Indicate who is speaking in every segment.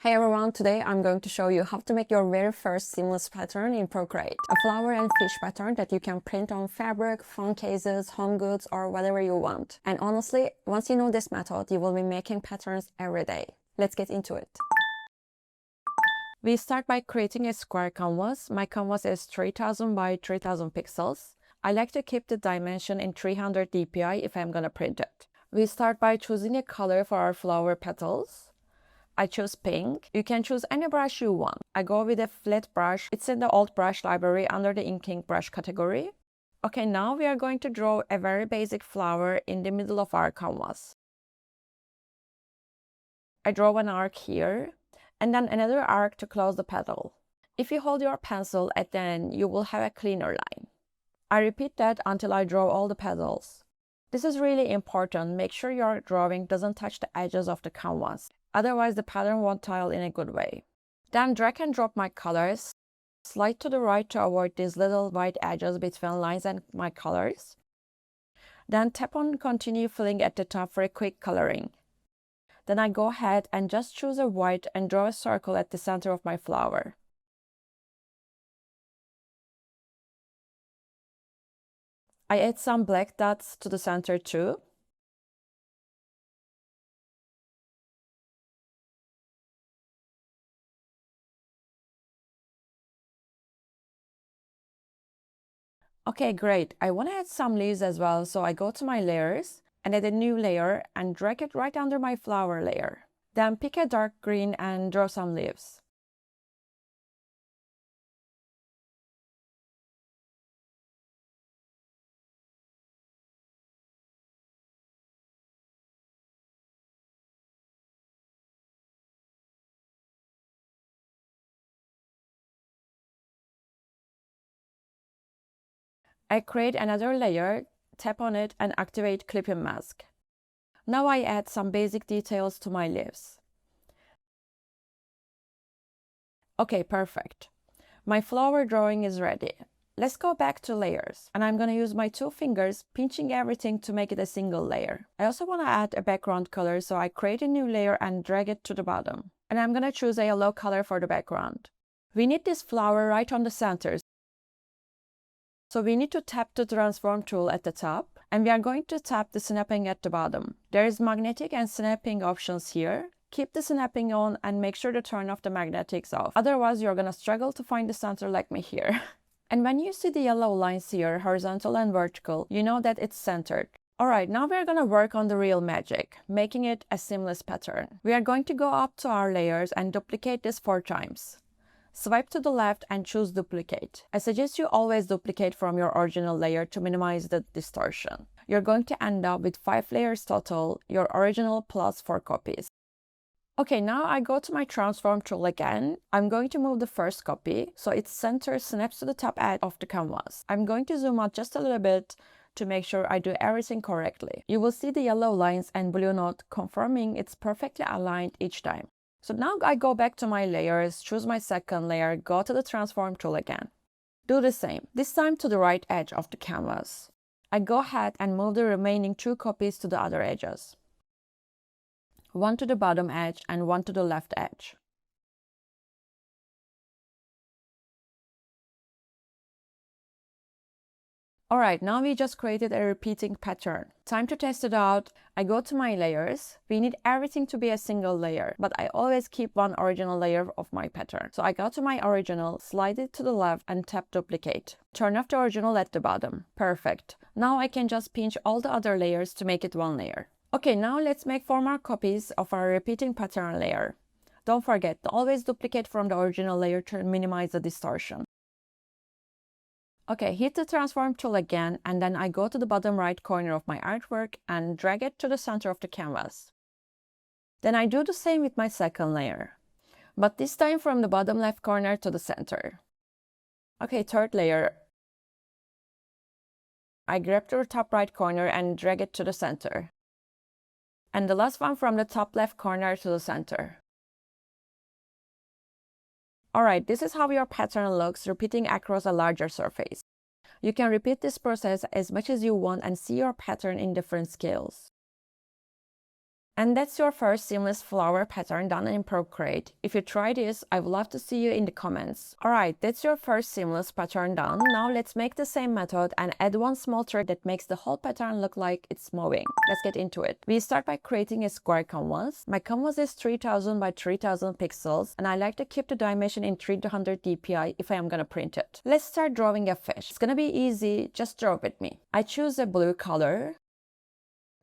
Speaker 1: Hey everyone, today I'm going to show you how to make your very first seamless pattern in Procreate. A flower and fish pattern that you can print on fabric, phone cases, home goods, or whatever you want. And honestly, once you know this method, you will be making patterns every day. Let's get into it. We start by creating a square canvas. My canvas is 3000 by 3000 pixels. I like to keep the dimension in 300 dpi if I'm gonna print it. We start by choosing a color for our flower petals. I chose pink. You can choose any brush you want. I go with a flat brush. It's in the old brush library under the inking brush category. Okay, now we are going to draw a very basic flower in the middle of our canvas. I draw an arc here, and then another arc to close the petal. If you hold your pencil at the end, you will have a cleaner line. I repeat that until I draw all the petals. This is really important. Make sure your drawing doesn't touch the edges of the canvas. Otherwise, the pattern won't tile in a good way. Then drag and drop my colors. Slide to the right to avoid these little white edges between lines and my colors. Then tap on continue filling at the top for a quick coloring. Then I go ahead and just choose a white and draw a circle at the center of my flower. I add some black dots to the center too. Okay, great. I want to add some leaves as well, so I go to my layers and add a new layer and drag it right under my flower layer. Then pick a dark green and draw some leaves. I create another layer, tap on it and activate clipping mask. Now I add some basic details to my leaves. Okay, perfect. My flower drawing is ready. Let's go back to layers, and I'm going to use my two fingers, pinching everything to make it a single layer. I also want to add a background color, so I create a new layer and drag it to the bottom. And I'm going to choose a yellow color for the background. We need this flower right on the center, so we need to tap the transform tool at the top, and we are going to tap the snapping at the bottom. There is magnetic and snapping options here. Keep the snapping on and make sure to turn off the magnetics off. Otherwise, you're gonna struggle to find the center like me here. And when you see the yellow lines here, horizontal and vertical, you know that it's centered. Alright, now we're gonna work on the real magic, making it a seamless pattern. We are going to go up to our layers and duplicate this 4 times. Swipe to the left and choose duplicate. I suggest you always duplicate from your original layer to minimize the distortion. You're going to end up with 5 layers total, your original plus 4 copies. Okay, now I go to my transform tool again. I'm going to move the first copy so its center snaps to the top edge of the canvas. I'm going to zoom out just a little bit to make sure I do everything correctly. You will see the yellow lines and blue note confirming it's perfectly aligned each time. So now I go back to my layers, choose my second layer, go to the transform tool again. Do the same, this time to the right edge of the canvas. I go ahead and move the remaining 2 copies to the other edges. 1 to the bottom edge and 1 to the left edge. Alright, now we just created a repeating pattern. Time to test it out. I go to my layers. We need everything to be a single layer, but I always keep one original layer of my pattern. So I go to my original, slide it to the left and tap duplicate. Turn off the original at the bottom. Perfect. Now I can just pinch all the other layers to make it one layer. Okay, now let's make 4 more copies of our repeating pattern layer. Don't forget to always duplicate from the original layer to minimize the distortion. Okay, hit the transform tool again, and then I go to the bottom right corner of my artwork and drag it to the center of the canvas. Then I do the same with my second layer, but this time from the bottom left corner to the center. Okay, third layer. I grab the top right corner and drag it to the center. And the last one from the top left corner to the center. Alright, this is how your pattern looks, repeating across a larger surface. You can repeat this process as much as you want and see your pattern in different scales. And that's your first seamless flower pattern done in Procreate. If you try this, I would love to see you in the comments. Alright, that's your first seamless pattern done. Now let's make the same method and add one small trick that makes the whole pattern look like it's moving. Let's get into it. We start by creating a square canvas. My canvas is 3000 by 3000 pixels and I like to keep the dimension in 300 dpi if I am gonna print it. Let's start drawing a fish. It's gonna be easy, just draw with me. I choose a blue color.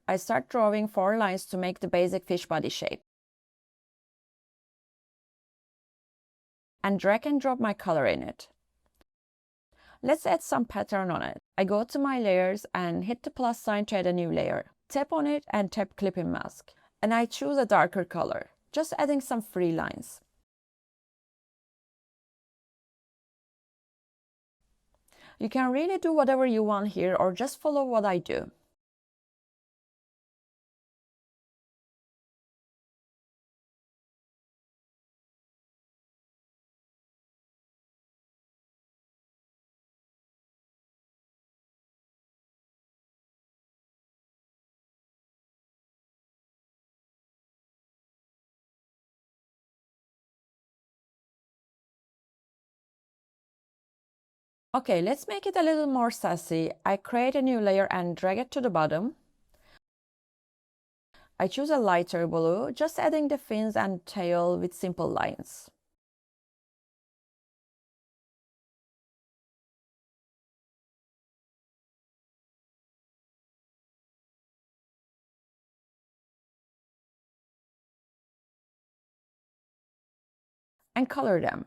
Speaker 1: I start drawing 4 lines to make the basic fish body shape. And drag and drop my color in it. Let's add some pattern on it. I go to my layers and hit the plus sign to add a new layer. Tap on it and tap clipping mask. And I choose a darker color, just adding some free lines. You can really do whatever you want here or just follow what I do. Okay, let's make it a little more sassy. I create a new layer and drag it to the bottom. I choose a lighter blue, just adding the fins and tail with simple lines. And color them.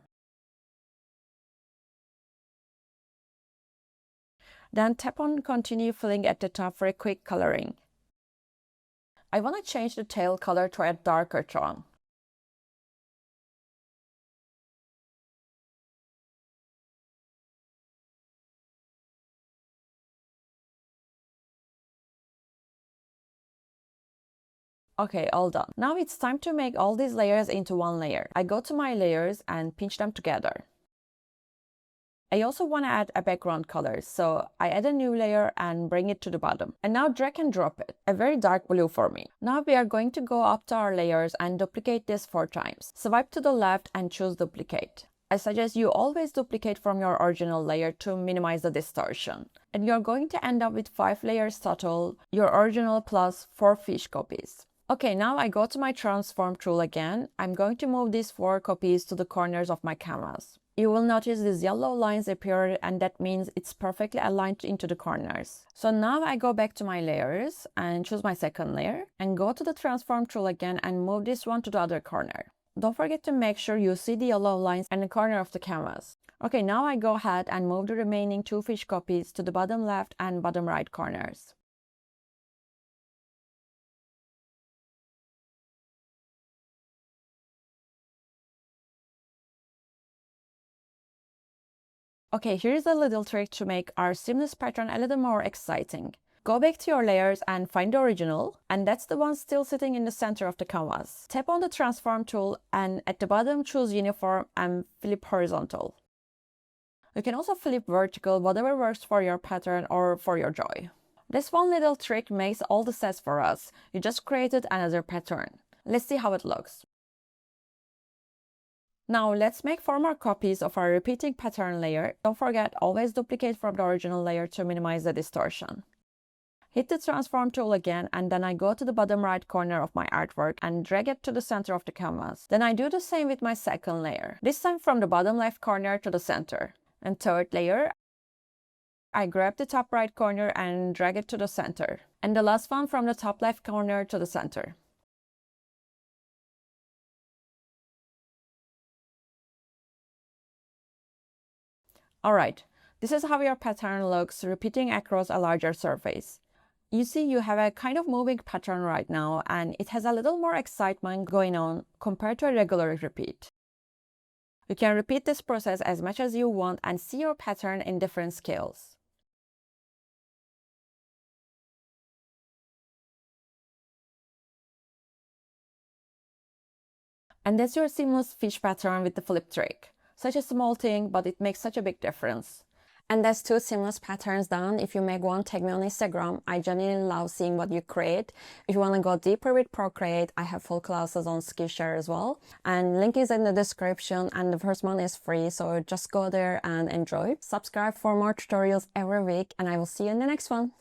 Speaker 1: Then tap on continue filling at the top for a quick coloring. I want to change the tail color to a darker tone. Okay, all done. Now it's time to make all these layers into one layer. I go to my layers and pinch them together. I also want to add a background color, so I add a new layer and bring it to the bottom. And now drag and drop it, a very dark blue for me. Now we are going to go up to our layers and duplicate this 4 times. Swipe to the left and choose duplicate. I suggest you always duplicate from your original layer to minimize the distortion. And you're going to end up with 5 layers total, your original plus 4 fish copies. Okay, now I go to my transform tool again. I'm going to move these 4 copies to the corners of my canvas. You will notice these yellow lines appear and that means it's perfectly aligned into the corners. So now I go back to my layers and choose my second layer and go to the transform tool again and move this one to the other corner. Don't forget to make sure you see the yellow lines in the corner of the canvas. Okay, now I go ahead and move the remaining 2 fish copies to the bottom left and bottom right corners. Okay, here's a little trick to make our seamless pattern a little more exciting. Go back to your layers and find the original, and that's the one still sitting in the center of the canvas. Tap on the transform tool and at the bottom choose uniform and flip horizontal. You can also flip vertical, whatever works for your pattern or for your joy. This one little trick makes all the sets for us. You just created another pattern. Let's see how it looks. Now let's make 4 more copies of our repeating pattern layer. Don't forget, always duplicate from the original layer to minimize the distortion. Hit the transform tool again and then I go to the bottom right corner of my artwork and drag it to the center of the canvas. Then I do the same with my second layer, this time from the bottom left corner to the center. And third layer, I grab the top right corner and drag it to the center. And the last one from the top left corner to the center. Alright, this is how your pattern looks repeating across a larger surface. You see you have a kind of moving pattern right now and it has a little more excitement going on compared to a regular repeat. You can repeat this process as much as you want and see your pattern in different scales. And that's your seamless fish pattern with the flip trick. Such a small thing, but it makes such a big difference. And that's 2 seamless patterns done. If you make one, tag me on Instagram. I genuinely love seeing what you create. If you want to go deeper with Procreate, I have full classes on Skillshare as well. And link is in the description, and the first one is free, so just go there and enjoy. Subscribe for more tutorials every week, and I will see you in the next one.